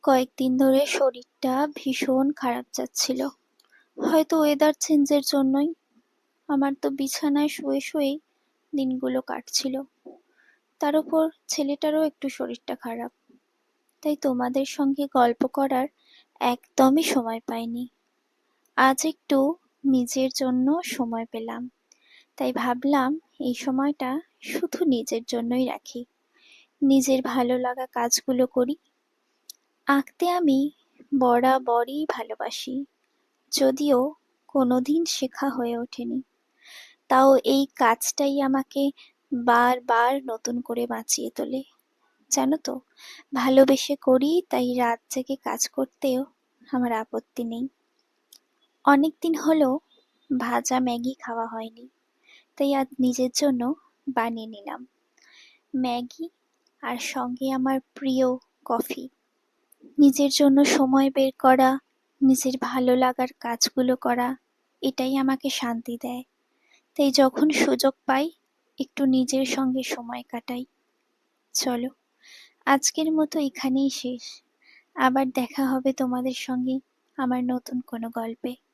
কয়েকদিন ধরে শরীরটা ভীষণ খারাপ যাচ্ছিল। হয়তো ওয়েদার চেঞ্জের জন্যই। আমার তো বিছানায় শুয়ে শুয়েই দিনগুলো কাটছিল। তার উপর ছেলেটারও একটু শরীরটা খারাপ। তাই তোমাদের সঙ্গে গল্প করার একদমই সময় পাইনি। আজ একটু নিজের জন্য সময় পেলাম। তাই ভাবলাম এই সময়টা শুধু নিজের জন্যই রাখি। নিজের ভালো লাগা কাজগুলো করি। আঁকতে আমি বরাবরই ভালোবাসি, যদিও কোনোদিন শেখা হয়ে ওঠেনি। তাও এই কাজটাই আমাকে বারবার নতুন করে বাঁচিয়ে তোলে। জানো তো, ভালোবেসে করি তাই রাত জেগে কাজ করতেও আমার আপত্তি নেই। অনেকদিন হলো ভাজা ম্যাগি খাওয়া হয়নি, তাই আজ নিজের জন্য বানিয়ে নিলাম ম্যাগি, আর সঙ্গে আমার প্রিয় কফি। নিজের জন্য সময় বের করা, নিজের ভালো লাগার কাজগুলো করা, এটাই আমাকে শান্তি দেয়। তাই যখন সুযোগ পাই একটু নিজের সঙ্গে সময় কাটাই। চলো, আজকের মতো এখানেই শেষ। আবার দেখা হবে তোমাদের সঙ্গে আমার নতুন কোনো গল্পে।